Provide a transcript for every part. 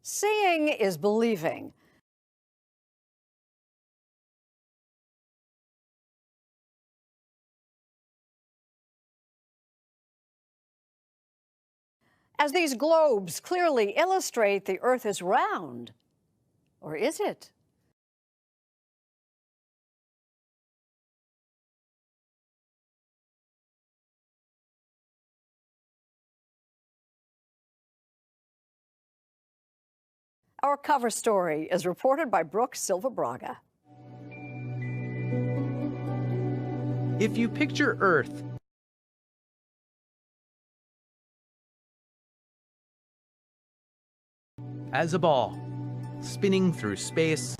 Seeing is believing. As these globes clearly illustrate, the Earth is round. Or is it? Our cover story is reported by Brooke Silva Braga. If you picture Earth as a ball, spinning through space,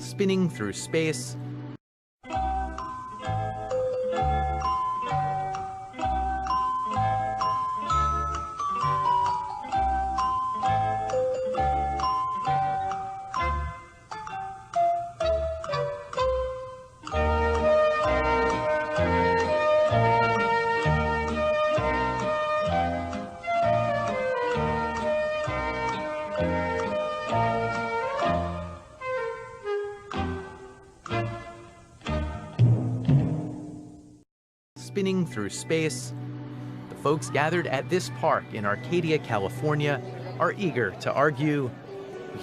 the folks gathered at this park in Arcadia, California, are eager to argue,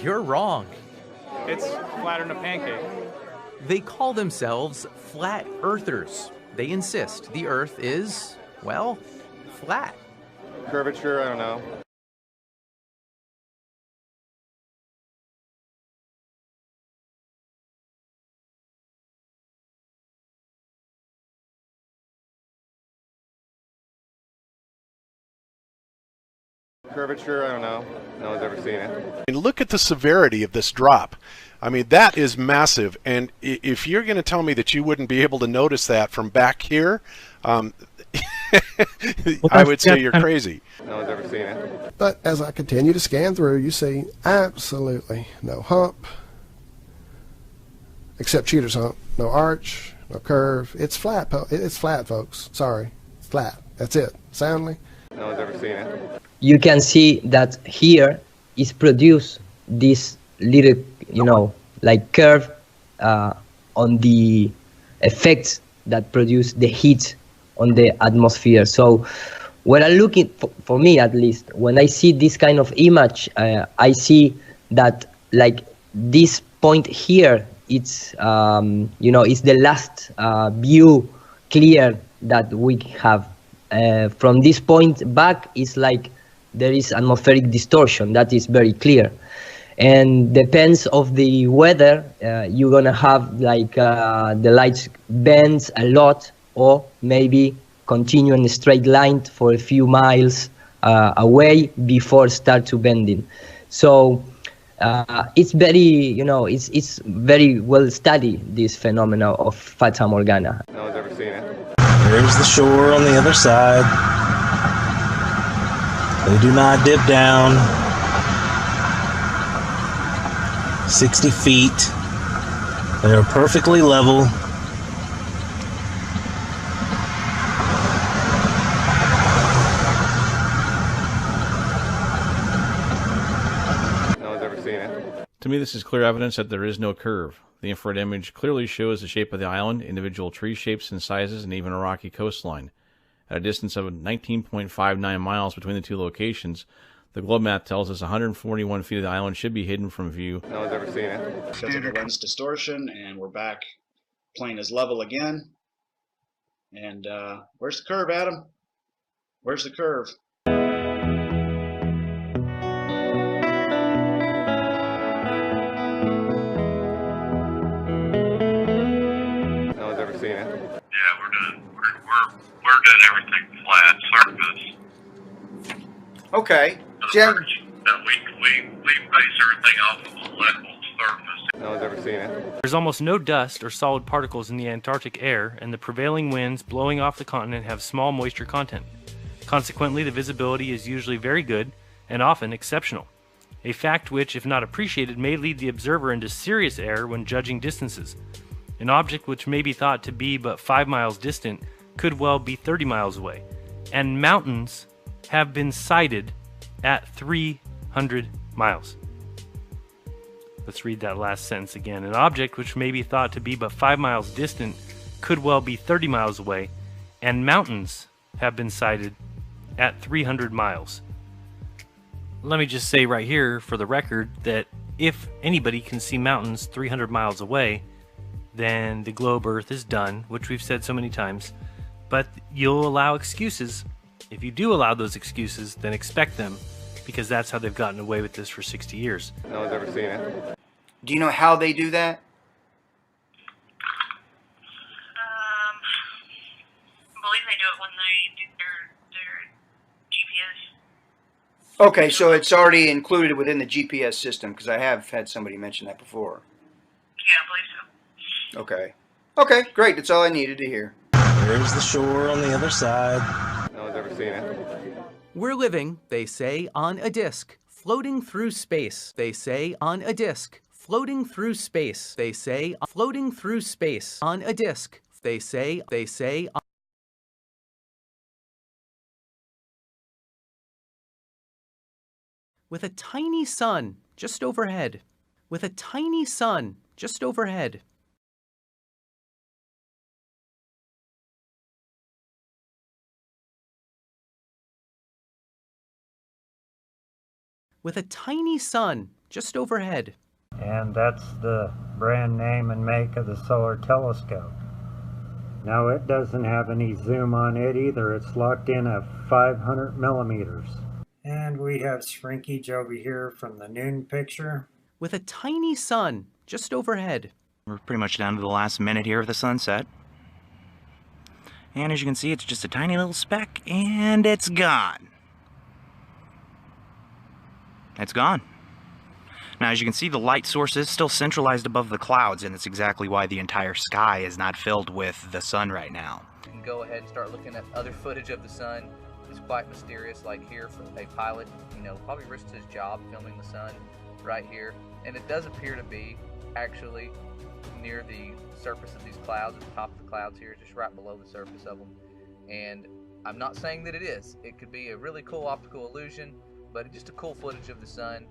you're wrong. It's flatter than a pancake. They call themselves flat earthers. They insist the Earth is, well, flat. Curvature, I don't know. Curvature, I don't know. No one's ever seen it. And look at the severity of this drop. I mean, that is massive. And if you're going to tell me that you wouldn't be able to notice that from back here, I would say you're crazy. No one's ever seen it. But as I continue to scan through, you see absolutely no hump, except cheater's hump. No arch, no curve. It's flat. It's flat, folks. Sorry, flat. That's it. Soundly. No one's ever seen it. You can see that here is produced this little, like curve on the effects that produce the heat on the atmosphere. So when I'm looking, for me at least, when I see this kind of image, I see that like this point here, it's, it's the last view clear that we have. From this point back, it's like there is atmospheric distortion. That is very clear. And depends of the weather, you're gonna have like the light bends a lot, or maybe continue in a straight line for a few miles away before start to bending. So it's very, it's very well studied, this phenomena of Fata Morgana. No one's ever seen it. There's the shore on the other side. They do not dip down. 60 feet. They are perfectly level. No one's ever seen it. To me, this is clear evidence that there is no curve. The infrared image clearly shows the shape of the island, individual tree shapes and sizes, and even a rocky coastline. At a distance of 19.59 miles between the two locations, the globe map tells us 141 feet of the island should be hidden from view. No one's ever seen it. Because of the lens distortion, and we're back. Plane is level again. And where's the curve, Adam? Where's the curve? No one's ever seen it. Yeah, we're doing everything flat surface. Okay. Jim. We base everything off of a level surface. No one's ever seen it. There's almost no dust or solid particles in the Antarctic air, and the prevailing winds blowing off the continent have small moisture content. Consequently, the visibility is usually very good and often exceptional. A fact which, if not appreciated, may lead the observer into serious error when judging distances. An object which may be thought to be but 5 miles distant could well be 30 miles away. And mountains have been sighted at 300 miles. Let's read that last sentence again. An object which may be thought to be but 5 miles distant could well be 30 miles away, and mountains have been sighted at 300 miles. Let me just say right here for the record that if anybody can see mountains 300 miles away, then the globe Earth is done, which we've said so many times. But you'll allow excuses. If you do allow those excuses, then expect them, because that's how they've gotten away with this for 60 years. No one's ever seen it. Do you know how they do that? I believe they do it when they do their GPS. Okay, so it's already included within the GPS system, because I have had somebody mention that before. Yeah, I believe so. Okay. Okay, great. That's all I needed to hear. There's the shore on the other side. No one's ever seen it. We're living, they say, on a disk, floating through space. They say on a disk, floating through space. They say floating through space on a disk. They say with a tiny sun just overhead. With a tiny sun just overhead. With a tiny sun just overhead. And that's the brand name and make of the solar telescope. Now it doesn't have any zoom on it either. It's locked in at 500 millimeters. And we have shrinkage over here from the noon picture. With a tiny sun just overhead. We're pretty much down to the last minute here of the sunset. And as you can see, it's just a tiny little speck, and it's gone. It's gone. Now, as you can see, the light source is still centralized above the clouds, and that's exactly why the entire sky is not filled with the sun right now. You can go ahead and start looking at other footage of the sun. It's quite mysterious, like here for a pilot, probably risked his job filming the sun right here. And it does appear to be actually near the surface of these clouds, at the top of the clouds here, just right below the surface of them. And I'm not saying that it is. It could be a really cool optical illusion, but just a cool footage of the sun.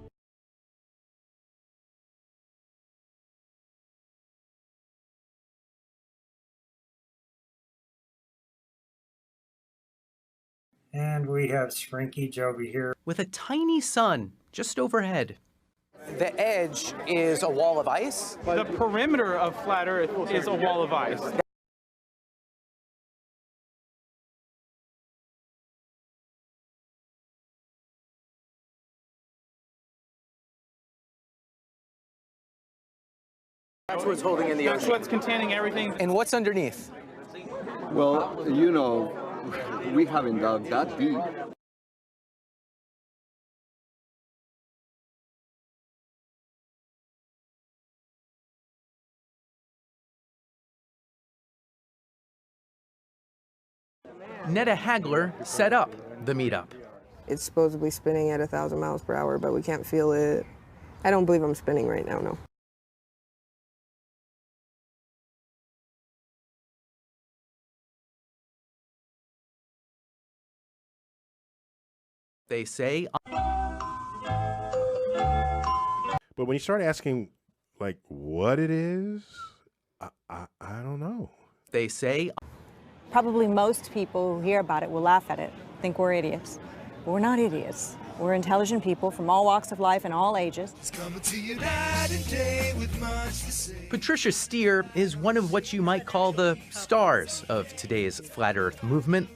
And we have shrinkage over here. With a tiny sun just overhead. The edge is a wall of ice. The perimeter of flat Earth is a wall of ice. That's what's holding in the ocean. That's what's containing everything. And what's underneath? Well, we haven't dug that deep. Netta Hagler set up the meetup. It's supposedly spinning at 1,000 miles per hour, but we can't feel it. I don't believe I'm spinning right now, no. They say. But when you start asking, like, what it is, I don't know. They say. Probably most people who hear about it will laugh at it, think we're idiots. But we're not idiots. We're intelligent people from all walks of life and all ages. Patricia Steer is one of what you might call the stars of today's Flat Earth movement.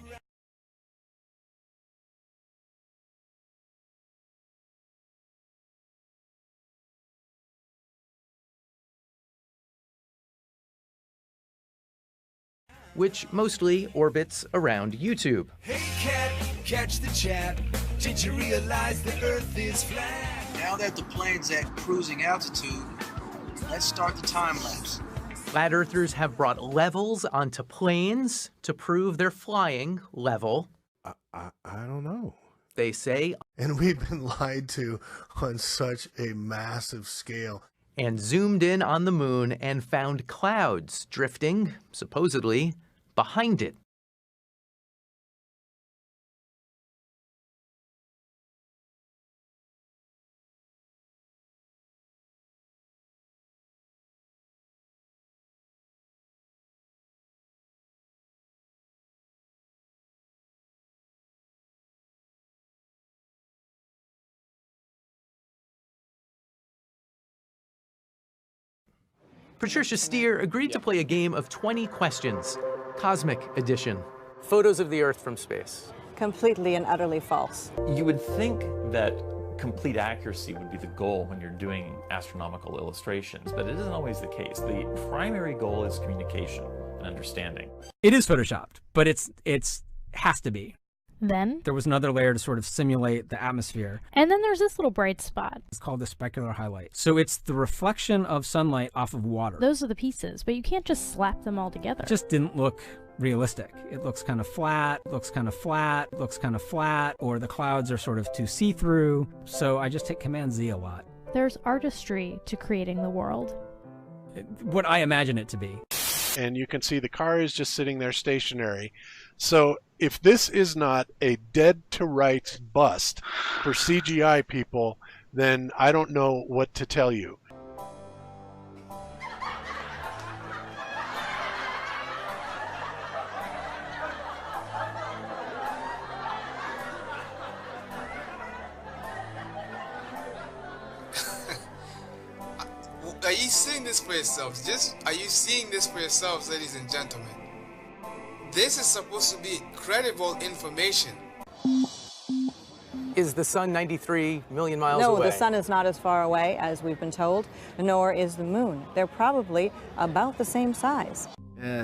Which mostly orbits around YouTube. Hey cat, catch the chat. Did you realize the Earth is flat? Now that the plane's at cruising altitude, let's start the time lapse. Flat Earthers have brought levels onto planes to prove they're flying level. I don't know. They say. And we've been lied to on such a massive scale. And zoomed in on the moon and found clouds drifting, supposedly, behind it. Patricia Steer agreed to play a game of 20 questions, Cosmic Edition. Photos of the Earth from space. Completely and utterly false. You would think that complete accuracy would be the goal when you're doing astronomical illustrations, but it isn't always the case. The primary goal is communication and understanding. It is photoshopped, but it's has to be. Then There was another layer to sort of simulate the atmosphere. And then there's this little bright spot. It's called the specular highlight. So it's the reflection of sunlight off of water. Those are the pieces, but you can't just slap them all together. It just didn't look realistic. It looks kind of flat, looks kind of flat, looks kind of flat, or the clouds are sort of too see-through. So I just hit Command Z a lot. There's artistry to creating the world. What I imagine it to be. And you can see the car is just sitting there stationary. So if this is not a dead to rights bust for CGI people, then I don't know what to tell you. Are you seeing this for yourselves? Are you seeing this for yourselves, ladies and gentlemen? This is supposed to be credible information. Is the sun 93 million miles away? No, the sun is not as far away as we've been told, nor is the moon. They're probably about the same size.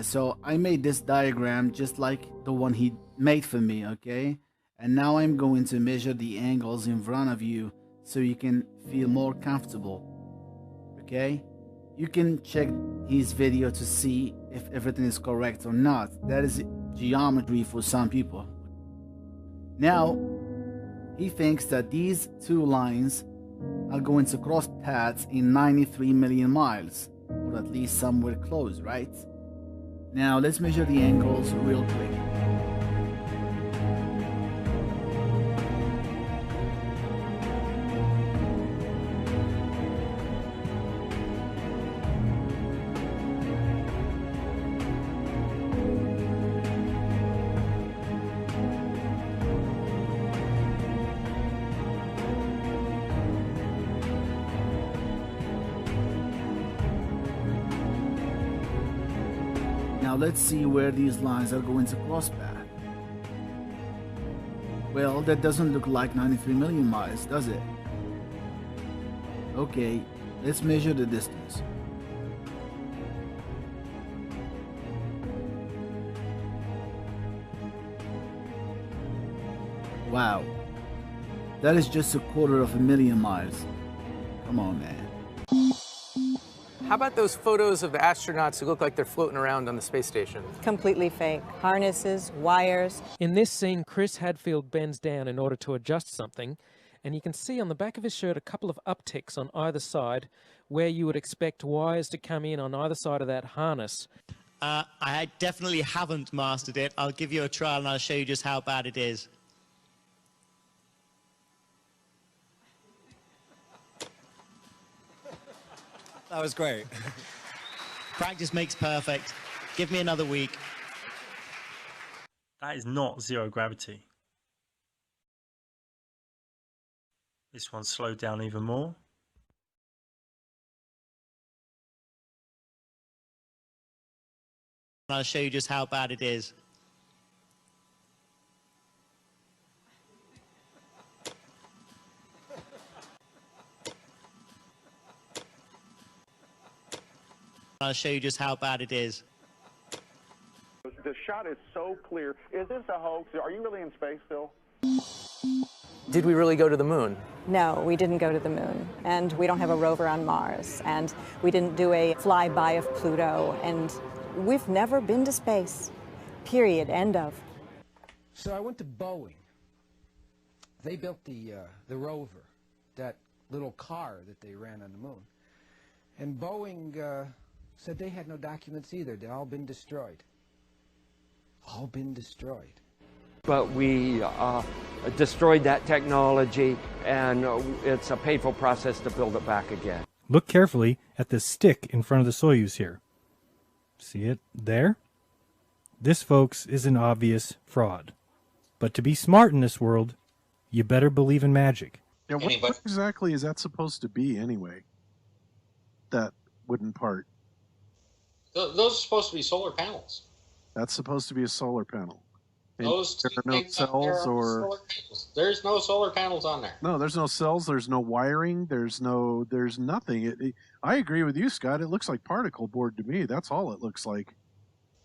So I made this diagram just like the one he made for me, okay? And now I'm going to measure the angles in front of you so you can feel more comfortable. Okay? You can check his video to see if everything is correct or not. That is geometry for some people. Now, he thinks that these two lines are going to cross paths in 93 million miles, or at least somewhere close, right? Now, let's measure the angles real quick. Now let's see where these lines are going to cross path. Well, that doesn't look like 93 million miles, does it? Okay, let's measure the distance. Wow, that is just 250,000 miles. Come on, man. How about those photos of the astronauts who look like they're floating around on the space station? Completely fake. Harnesses, wires. In this scene, Chris Hadfield bends down in order to adjust something, and you can see on the back of his shirt a couple of upticks on either side where you would expect wires to come in on either side of that harness. I definitely haven't mastered it. I'll give you a trial and I'll show you just how bad it is. That was great. Practice makes perfect. Give me another week. That is not zero gravity. This one's slowed down even more. I'll show you just how bad it is. I'll show you just how bad it is. The shot is so clear. Is this a hoax? Are you really in space still? Did we really go to the moon? No, we didn't go to the moon, and we don't have a rover on Mars, and we didn't do a flyby of Pluto, and we've never been to space. Period. End of. So I went to Boeing. They built the rover, that little car that they ran on the moon. And Boeing said they had no documents either. They'd all been destroyed. All been destroyed. But we destroyed that technology, and it's a painful process to build it back again. Look carefully at the stick in front of the Soyuz here. See it there? This, folks, is an obvious fraud. But to be smart in this world, you better believe in magic. Yeah, what exactly is that supposed to be anyway? That wooden part. Those are supposed to be solar panels. That's supposed to be a solar panel. And Those there two are no things up there cells are or solar panels. There's no solar panels on there. no. There's no cells. There's no wiring. There's nothing. I agree with you, Scott. It looks like particle board to me. That's all it looks like.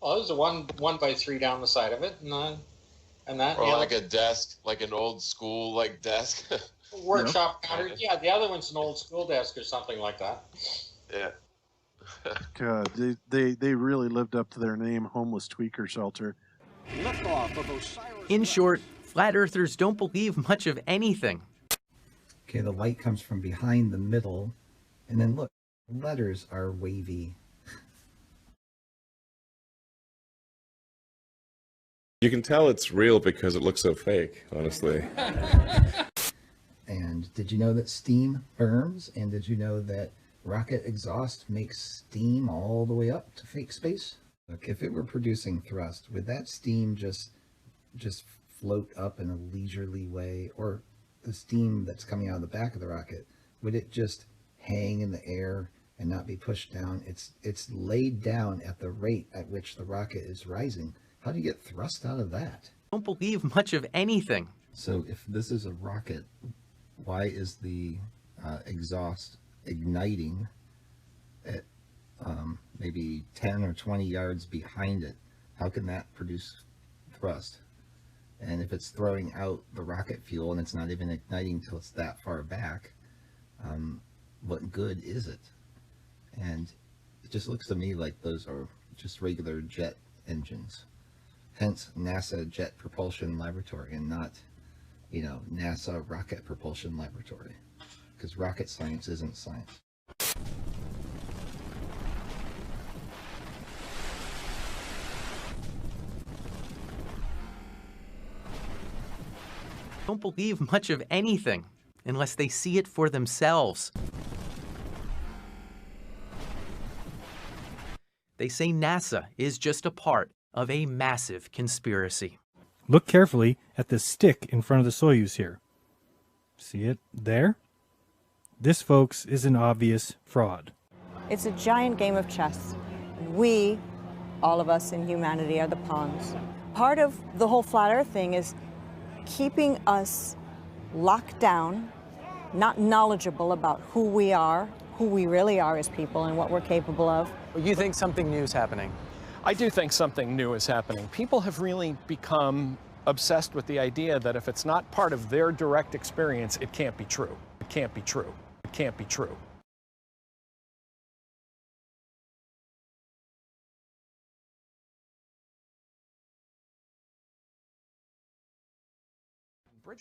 Well, there's a 1x3 down the side of it, and that. Or Yeah, like a desk, like an old school like desk. workshop counter. Yeah, the other one's an old school desk or something like that. Yeah. God, they really lived up to their name, homeless tweaker shelter. In short, flat earthers don't believe much of anything. Okay, the light comes from behind the middle, and then look, letters are wavy. You can tell it's real because it looks so fake, honestly. And did you know that steam burns? And did you know that rocket exhaust makes steam all the way up to fake space? Look, if it were producing thrust, would that steam just float up in a leisurely way? Or the steam that's coming out of the back of the rocket, would it just hang in the air and not be pushed down? It's laid down at the rate at which the rocket is rising. How do you get thrust out of that? Don't believe much of anything. So if this is a rocket, why is the exhaust igniting at maybe 10 or 20 yards behind it? How can that produce thrust? And if it's throwing out the rocket fuel and it's not even igniting till it's that far back, what good is it? And it just looks to me like those are just regular jet engines. Hence NASA Jet Propulsion Laboratory and not, NASA Rocket Propulsion Laboratory. Because rocket science isn't science. Don't believe much of anything unless they see it for themselves. They say NASA is just a part of a massive conspiracy. Look carefully at the stick in front of the Soyuz here. See it there? This, folks, is an obvious fraud. It's a giant game of chess. We, all of us in humanity, are the pawns. Part of the whole flat earth thing is keeping us locked down, not knowledgeable about who we really are as people and what we're capable of. You think something new is happening? I do think something new is happening. People have really become obsessed with the idea that if it's not part of their direct experience, it can't be true. It can't be true. It can't be true.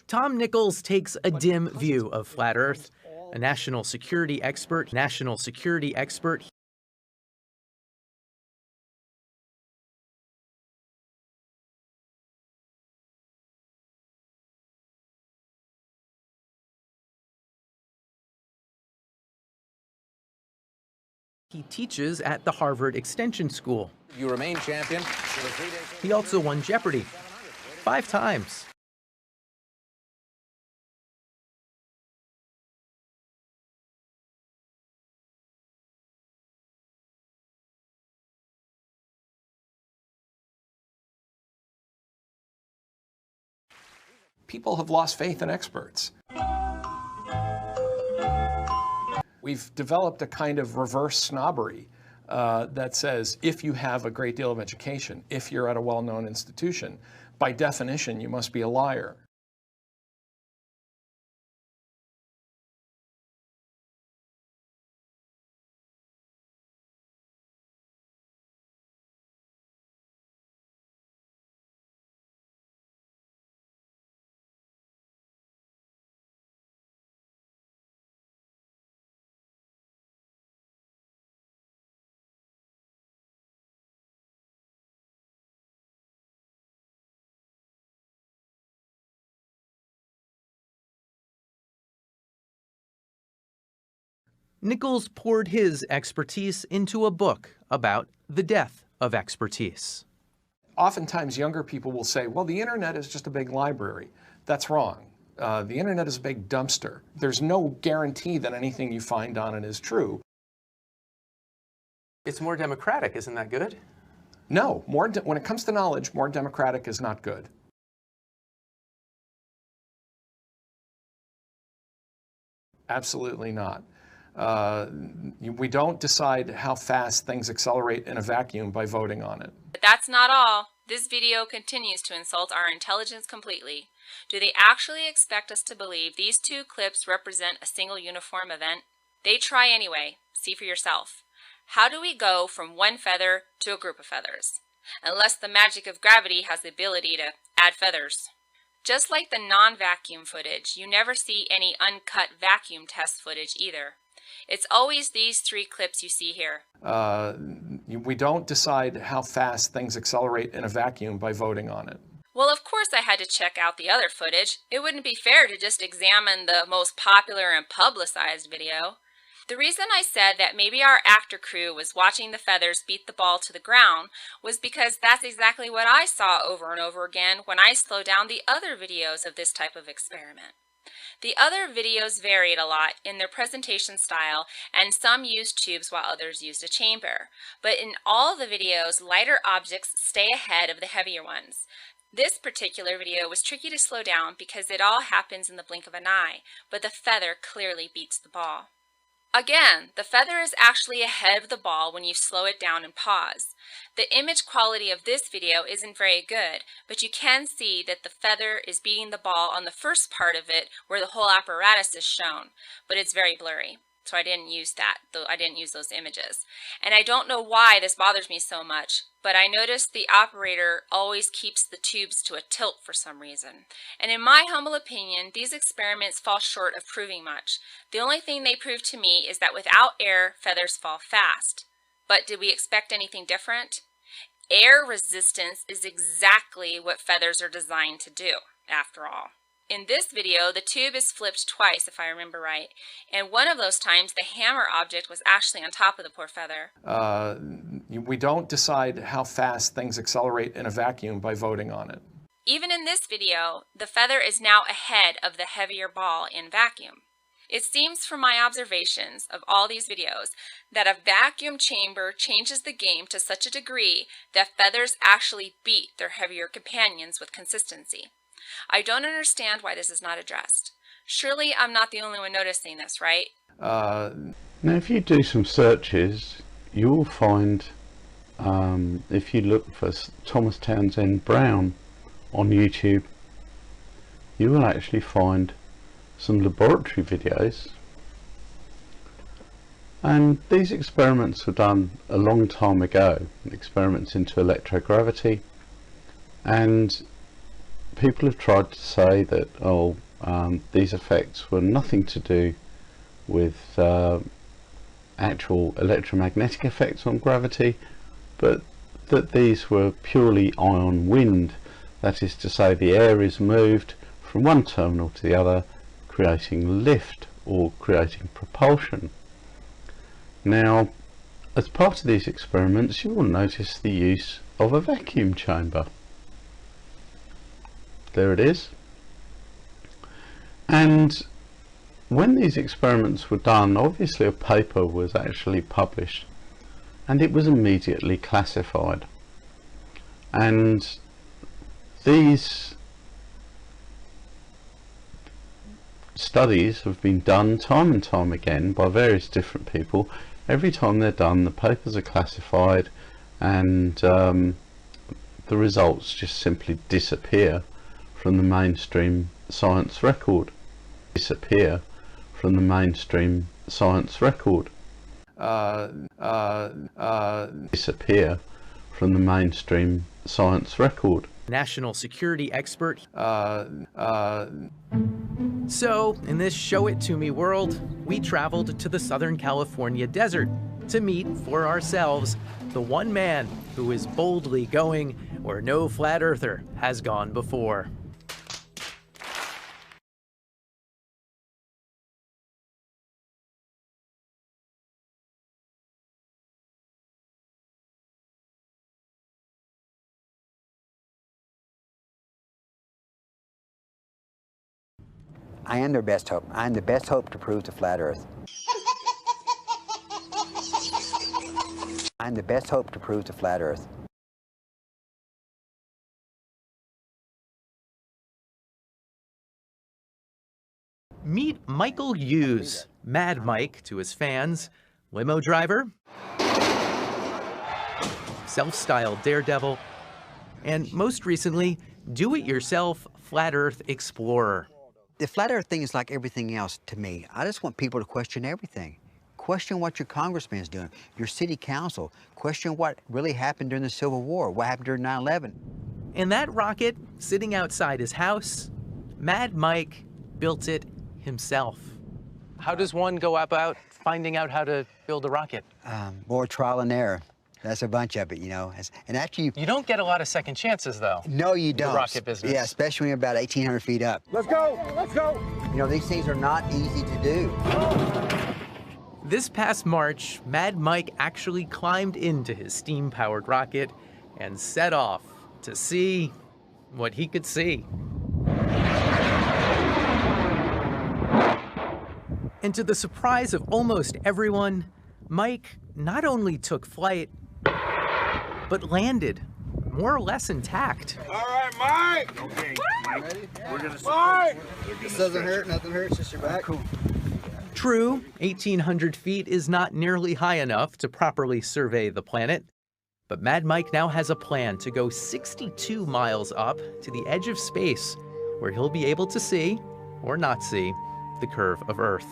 Tom Nichols takes a dim view of flat Earth. A national security expert. He teaches at the Harvard Extension School. You remain champion. He also won Jeopardy! 5 times. People have lost faith in experts. We've developed a kind of reverse snobbery that says if you have a great deal of education, if you're at a well-known institution, by definition, you must be a liar. Nichols poured his expertise into a book about the death of expertise. Oftentimes, younger people will say, well, the internet is just a big library. That's wrong. The internet is a big dumpster. There's no guarantee that anything you find on it is true. It's more democratic, isn't that good? No, when it comes to knowledge, more democratic is not good. Absolutely not. We don't decide how fast things accelerate in a vacuum by voting on it. But that's not all. This video continues to insult our intelligence completely. Do they actually expect us to believe these two clips represent a single uniform event? They try anyway. See for yourself. How do we go from one feather to a group of feathers? Unless the magic of gravity has the ability to add feathers. Just like the non-vacuum footage, you never see any uncut vacuum test footage either. It's always these three clips you see here. We don't decide how fast things accelerate in a vacuum by voting on it. Well, of course I had to check out the other footage. It wouldn't be fair to just examine the most popular and publicized video. The reason I said that maybe our actor crew was watching the feathers beat the ball to the ground was because that's exactly what I saw over and over again when I slowed down the other videos of this type of experiment. The other videos varied a lot in their presentation style, and some used tubes while others used a chamber. But in all the videos, lighter objects stay ahead of the heavier ones. This particular video was tricky to slow down because it all happens in the blink of an eye, but the feather clearly beats the ball. Again, the feather is actually ahead of the ball when you slow it down and pause. The image quality of this video isn't very good, but you can see that the feather is beating the ball on the first part of it where the whole apparatus is shown, but it's very blurry. So I didn't use that, though I didn't use those images. And I don't know why this bothers me so much, but I noticed the operator always keeps the tubes to a tilt for some reason. And in my humble opinion, these experiments fall short of proving much. The only thing they prove to me is that without air, feathers fall fast. But did we expect anything different? Air resistance is exactly what feathers are designed to do, after all. In this video, the tube is flipped twice, if I remember right, and one of those times the hammer object was actually on top of the poor feather. We don't decide how fast things accelerate in a vacuum by voting on it. Even in this video, the feather is now ahead of the heavier ball in vacuum. It seems from my observations of all these videos that a vacuum chamber changes the game to such a degree that feathers actually beat their heavier companions with consistency. I don't understand why this is not addressed. Surely I'm not the only one noticing this, right? Now if you do some searches, you will find, if you look for Thomas Townsend Brown on YouTube, you will actually find some laboratory videos. And these experiments were done a long time ago, experiments into electrogravity, and people have tried to say that these effects were nothing to do with actual electromagnetic effects on gravity, but that these were purely ion wind. That is to say, the air is moved from one terminal to the other, creating lift or creating propulsion. Now, as part of these experiments, you will notice the use of a vacuum chamber. There it is. And when these experiments were done, obviously a paper was actually published and it was immediately classified. And these studies have been done time and time again by various different people. Every time they're done, the papers are classified and the results just simply disappear from the mainstream science record. Disappear from the mainstream science record. Disappear from the mainstream science record. National security expert. So, in this Show It To Me world, we traveled to the Southern California desert to meet for ourselves the one man who is boldly going where no flat earther has gone before. I am their best hope. I am the best hope to prove to Flat Earth. I'm the best hope to prove the flat Earth. Meet Michael Hughes, Mad Mike to his fans, limo driver, self-styled daredevil, and most recently, do-it-yourself flat Earth explorer. The flat Earth thing is like everything else to me. I just want people to question everything. Question what your congressman is doing, your city council. Question what really happened during the Civil War, what happened during 9/11. And that rocket, sitting outside his house, Mad Mike built it himself. How does one go about finding out how to build a rocket? More trial and error. That's a bunch of it, you know. And after you don't get a lot of second chances, though. No, you don't. The rocket business. Yeah, especially when you're about 1,800 feet up. Let's go! Let's go! You know, these things are not easy to do. This past March, Mad Mike actually climbed into his steam-powered rocket and set off to see what he could see. And to the surprise of almost everyone, Mike not only took flight, but landed, more or less intact. All right, Mike! Okay, Mike. Ready? We're gonna Mike! This doesn't hurt, nothing hurts, just your back. Cool. True, 1,800 feet is not nearly high enough to properly survey the planet, but Mad Mike now has a plan to go 62 miles up to the edge of space, where he'll be able to see, or not see, the curve of Earth.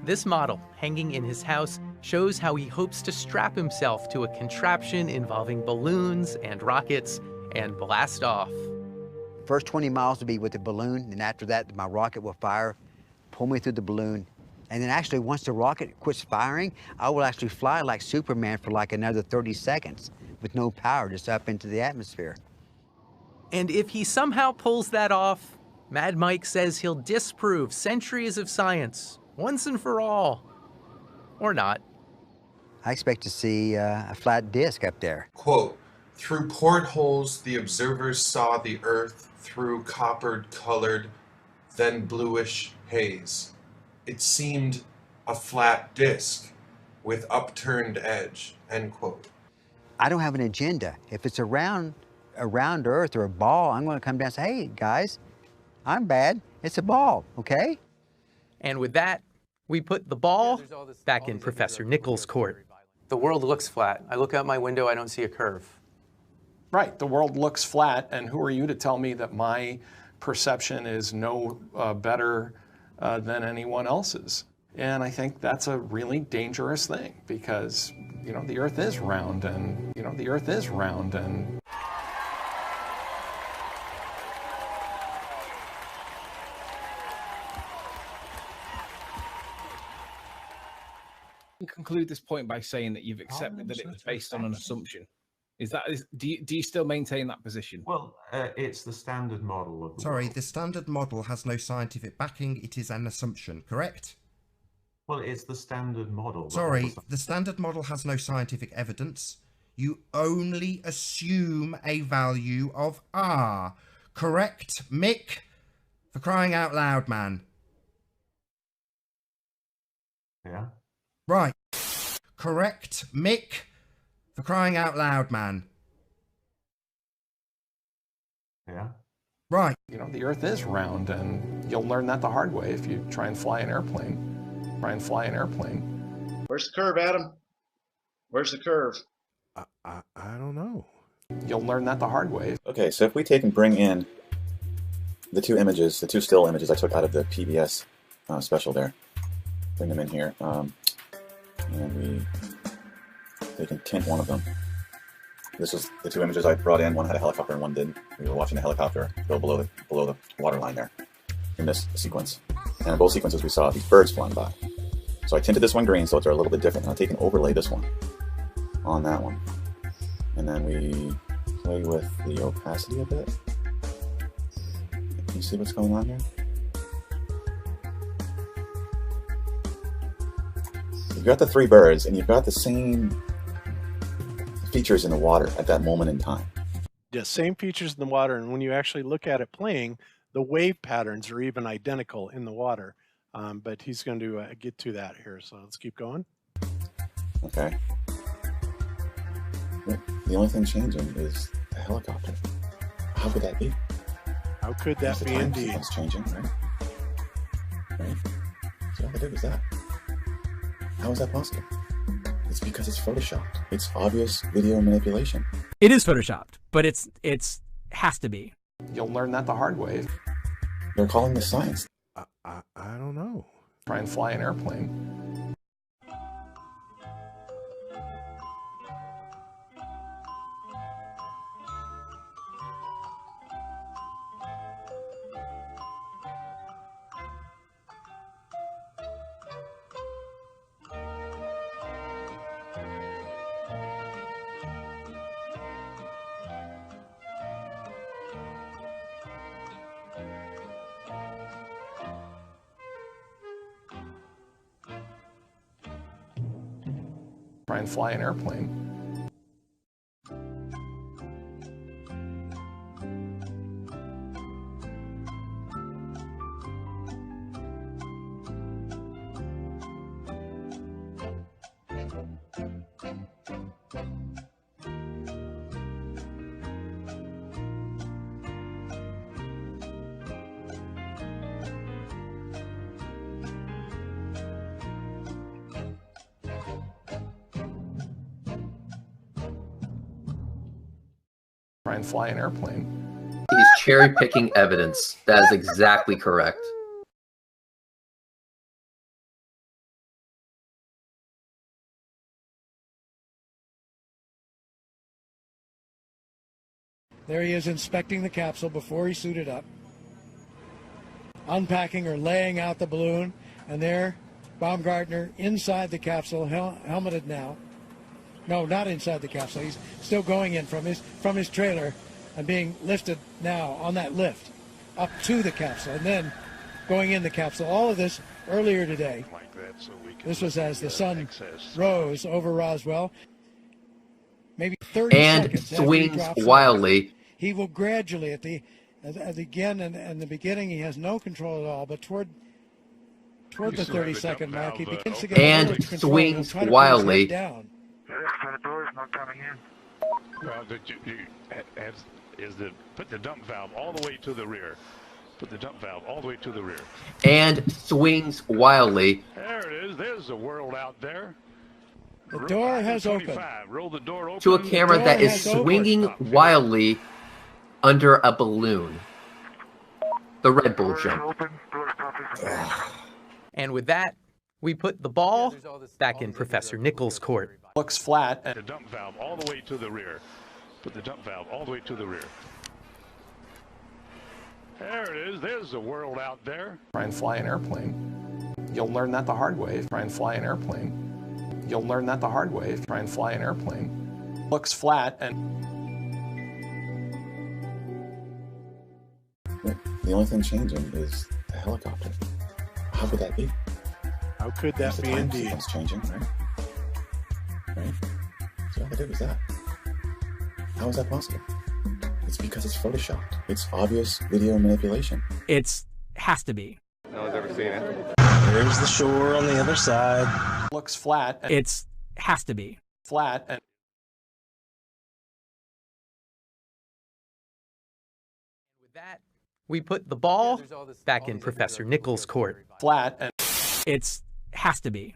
This model, hanging in his house, shows how he hopes to strap himself to a contraption involving balloons and rockets and blast off. First 20 miles will be with the balloon, and after that, my rocket will fire, pull me through the balloon. And then actually, once the rocket quits firing, I will actually fly like Superman for like another 30 seconds with no power, just up into the atmosphere. And if he somehow pulls that off, Mad Mike says he'll disprove centuries of science, once and for all. Or not. I expect to see a flat disk up there. Quote, through portholes the observers saw the Earth through copper-colored, then bluish haze. It seemed a flat disk with upturned edge, end quote. I don't have an agenda. If it's a round Earth or a ball, I'm going to come down and say, hey, guys, I'm bad. It's a ball, okay? And with that, we put the ball back in Professor Nichols' court. The world looks flat. I look out my window, I don't see a curve. Right, the world looks flat, and who are you to tell me that my perception is no better than anyone else's? And I think that's a really dangerous thing because, you know, the Earth is round and, you know, the Earth is round and... Conclude this point by saying that you've accepted that it was based on an assumption. Do you still maintain that position? Well, it's the standard model of the Sorry, world. the standard model has no scientific backing. It is an assumption, correct? Well, it's the standard model. Sorry, the standard model has no scientific evidence. You only assume a value of R. Correct, Mick? For crying out loud, man. Yeah. Right. Correct, Mick? For crying out loud, man. Yeah. Right. You know, the Earth is round, and you'll learn that the hard way if you try and fly an airplane. Where's the curve, Adam? Where's the curve? I don't know. You'll learn that the hard way. Okay, so if we take and bring in the two images, the two still images I took out of the PBS special there. Bring them in here, and they can tint one of them. This was the two images I brought in. One had a helicopter and one didn't. We were watching the helicopter go below the water line there in this sequence. And in both sequences we saw these birds flying by. So I tinted this one green so they're a little bit different. And I'll take and overlay this one on that one. And then we play with the opacity a bit. Can you see what's going on here? You've got the three birds and you've got the same features in the water at that moment in time. Yeah, same features in the water, and when you actually look at it playing, the wave patterns are even identical in the water. But he's going to get to that here, so let's keep going. Okay. The only thing changing is the helicopter. How could that be? How could that be indeed? It's changing, right? Right? So all I did was that. How is that possible? It's because it's photoshopped. It's obvious video manipulation. It is photoshopped, but it's has to be. You'll learn that the hard way. They're calling this science. I don't know. Try and fly an airplane. Try and fly an airplane. Try and fly an airplane. He's cherry picking evidence. That is exactly correct. There he is inspecting the capsule before he suited up, unpacking or laying out the balloon, and there, Baumgartner inside the capsule, helmeted now. No, not inside the capsule. He's still going in from his trailer and being lifted now on that lift up to the capsule and then going in the capsule. All of this earlier today. This was as the sun rose over Roswell. Maybe 30 seconds after he swings drops wildly. off. He will gradually at the beginning he has no control at all, but toward the 30-second mark he begins to get a little control. Swings He'll try to wildly. put his head down. The door's not coming in. Well, put the dump valve all the way to the rear. Put the dump valve all the way to the rear. And swings wildly. There it is. There's the world out there. The door has opened. Roll the door open. To a camera that is swinging wildly under a balloon. The Red Bull jump. And with that, we put the ball back in Professor Nichols' court. Looks flat. The dump valve all the way to the rear. Put the dump valve all the way to the rear. There it is. There's the world out there. Try and fly an airplane. You'll learn that the hard way. Try and fly an airplane. You'll learn that the hard way. Try and fly an airplane. Looks flat and... The only thing changing is the helicopter. How could that be? How could that be indeed? It's changing, right? Right? So all I did was that. How is that possible? It's because it's photoshopped. It's obvious video manipulation. It's has to be. No one's ever seen it. There's the shore on the other side. Looks flat. And it's has to be. Flat and... With that, we put the ball back in Professor Nichols' court. Flat and... It's has to be.